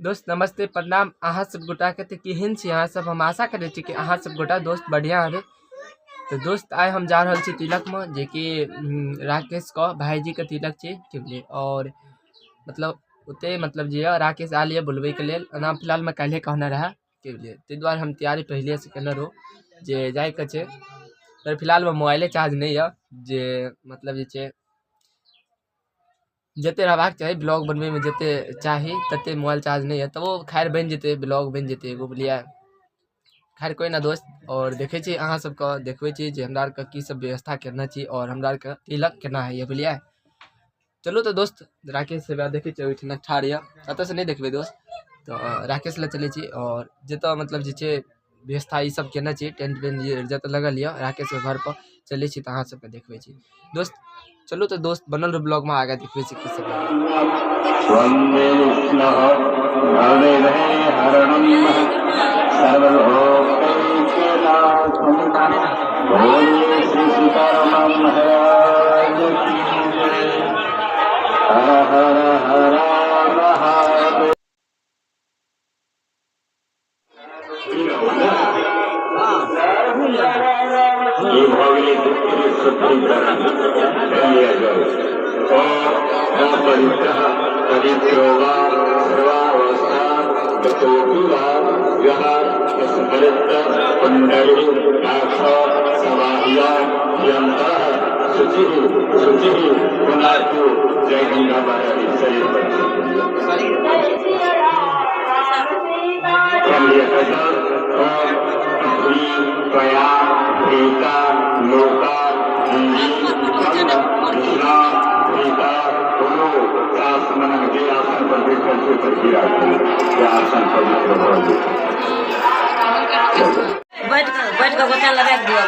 दोस्त नमस्ते प्रणाम। अहाँ सब गोटा के तो केहन छी अहाँ सब? हम आशा करे छी कि अहाँ सब गोटा दोस्त बढ़िया हेबे। तो दोस्त आइ हम जा रहल छी तिलक में, जे कि राकेश का भाईजी के तिलक छी, ठीक है। और मतलब उते मतलब जे राकेश आलिए बुलवे के लेल ना, फिलहाल में काल्हे कहना रहा, ठीक है। ते द्वारे हम तैयारी पहले से केने रहो जे जाय के छे। पर फिलहाल में मोबाइले चार्ज नहीं है, जे मतलब जे छे जते रहबाक चाहिए ब्लॉग बनवे में, जते चाहिए तते मोबाइल चार्ज नहीं है। तो वो खैर बन जेते, ब्लॉग बन जेते एगो, बुझलिए। खैर कोई ना दोस्त, और देखे छी अहाँ सबके देखबे छी जे हमरा के की सब व्यवस्था करना छी और हमरा के तिलक केना है ये, बुझलिए। चलो तो दोस्त राकेश से देखे छी ओइठना ठाड़ या, अत से नहीं देखबे दोस्त। तो राकेश ले चले छी और जत मतलब जे छे व्यवस्था ई सब केना छी, टेंट वेंट जत लगल या राकेश के घर पर चले छी, तो अहाँ सबके देखबे छी दोस्त। चलो तो दोस्त बनल रहो ब्लॉग में, आगे देखबे छी की सब बैठ कर गोटा लगा के दिया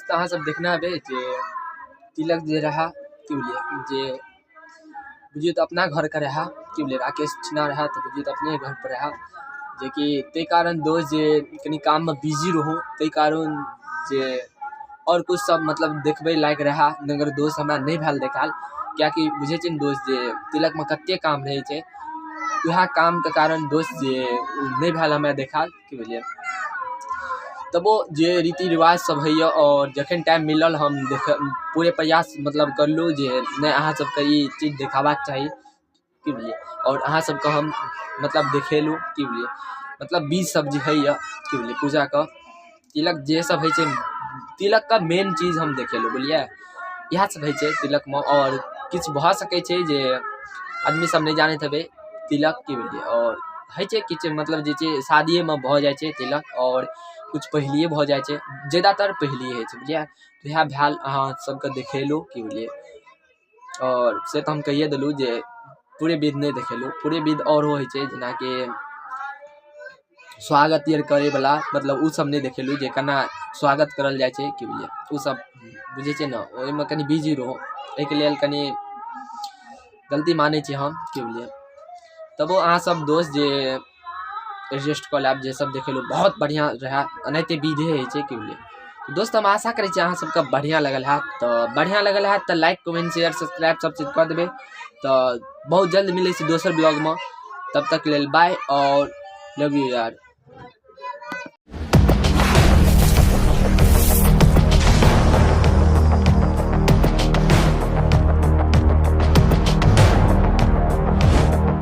अहाँ सब देखना है जे तिलक जे रहा कि बोलिए, जे बुझिए तो अपना घर का रहा कि बोलिए, राकेश छिना रहा तो बुझिए तो अपने घर पर रहा, जे कि ते कारण दोस्त जे कनी काम में बिजी रहो, ते कारण जे और कुछ सब मतलब देखबे लायक रहा, नगर दोस्त हमरा नहीं भेल देखाल। क्या कि बुझे छिन दोस्त जे तिलक में कते काम रहे छे, वह काम के कारण दोस्त जे नहीं भेल हमरा देखाल कि बोलिए। तबो जे रीति रिवाज सब है और जखन टाइम मिलल हम देख पूरे प्रयास मतलब करलू जे नहीं अहाँ सबके ई चीज देखाबाक चाहिए कि बुझलिए, और अहाँ सबके हम मतलब देखेलू कि बुझलिए। मतलब बीज सब जे है कि बुझलिए, पूजा का तिलक जे सब है छे, तिलक का मेन चीज हम देखेलू, बुझलिए। यह सब है छे तिलक में, और किछ भ सके छे जे आदमी सब नहीं जाने हेबे तिलक कि बुझलिए। और है छे किछ मतलब जे छे शादीए में भ जाय छे तिलक, और कुछ पहलिए भ जाय छे, ज्यादातर पहलिए है छे, बुझलिए। तो यह भेल अहाँ सबके देखेलू कि बुझलिए। और से तो हम कहिए देलू जे पूरे विध नहीं देखेलू, पूरे विध और हो छे, जना कि स्वागत यर करे वाला, मतलब उ सब नहीं देखेलू जे केना स्वागत करल जाय छे कि बुझलिए। उ सब बुझे छे न, ओय में कनी बिजी रहो, एहि के लेल कनी गलती माने छी हम कि बुझलिए। तबो अहाँ सब दोस्त जे एडजस्ट कर लेब, जे सब देखेलू बहुत बढ़िया रहा, एनाहिते विधे है छे कि बुझलिए। तो दोस्त हम आशा करै छी अहाँ सबके बढ़िया लगल है। तो बढ़िया लगल है तो लाइक कमेंट शेयर सब्सक्राइब सब चीज कर देबे। तो बहुत जल्द मिले दोसर ब्लॉग में, तब तक लेल बाय और लव यू यार।